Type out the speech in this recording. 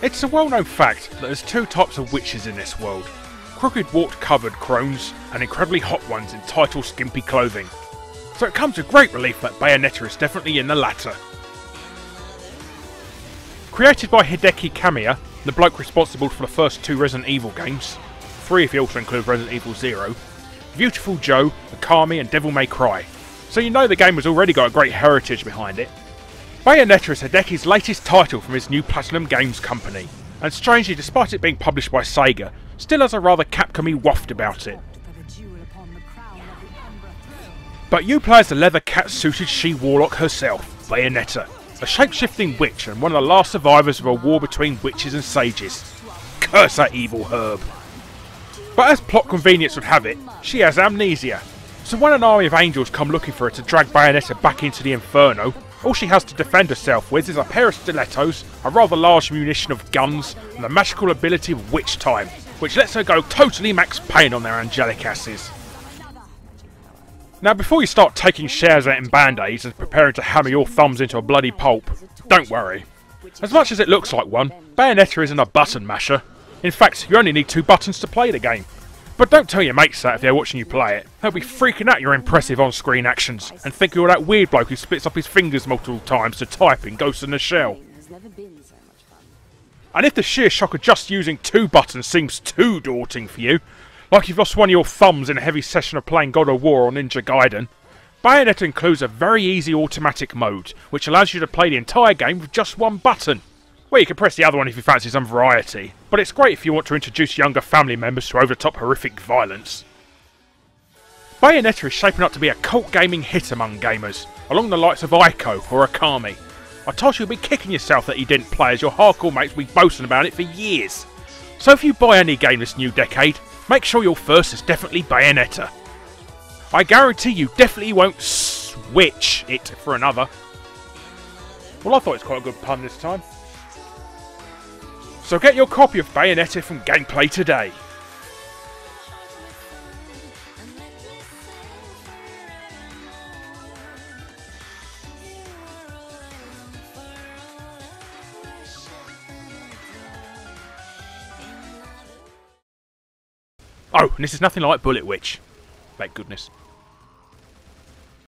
It's a well-known fact that there's two types of witches in this world. Crooked wart-covered crones and incredibly hot ones in tight or skimpy clothing. So it comes with great relief that Bayonetta is definitely in the latter. Created by Hideki Kamiya, the bloke responsible for the first two Resident Evil games, 3 if you also include Resident Evil 0, Beautiful Joe, Akami and Devil May Cry, so you know the game has already got a great heritage behind it. Bayonetta is Hideki's latest title from his new Platinum Games company, and strangely, despite it being published by Sega, still has a rather Capcom-y waft about it. But you play as the leather cat-suited she-warlock herself, Bayonetta, a shape-shifting witch and one of the last survivors of a war between witches and sages. Curse that evil herb! But as plot convenience would have it, she has amnesia. So when an army of angels come looking for her to drag Bayonetta back into the Inferno, all she has to defend herself with is a pair of stilettos, a rather large munition of guns, and the magical ability of Witch Time, which lets her go totally Max Payne on their angelic asses. Now before you start taking shares out in Band-Aids and preparing to hammer your thumbs into a bloody pulp, don't worry. As much as it looks like one, Bayonetta isn't a button masher. In fact, you only need 2 buttons to play the game. But don't tell your mates that if they're watching you play it. They'll be freaking out your impressive on-screen actions and think you're that weird bloke who splits up his fingers multiple times to type in Ghost in the Shell. And if the sheer shock of just using 2 buttons seems too daunting for you, like you've lost one of your thumbs in a heavy session of playing God of War or Ninja Gaiden, Bayonetta includes a very easy automatic mode, which allows you to play the entire game with just 1 button. Well, you can press the other one if you fancy some variety, but it's great if you want to introduce younger family members to over-the-top horrific violence. Bayonetta is shaping up to be a cult gaming hit among gamers, along the likes of Ico or Akami. I told you you'd be kicking yourself that you didn't play, as your hardcore mates will be boasting about it for years. So if you buy any game this new decade, make sure your first is definitely Bayonetta. I guarantee you definitely won't switch it for another. Well, I thought it was quite a good pun this time. So get your copy of Bayonetta from Gameplay today. Oh, and this is nothing like Bullet Witch. Thank goodness.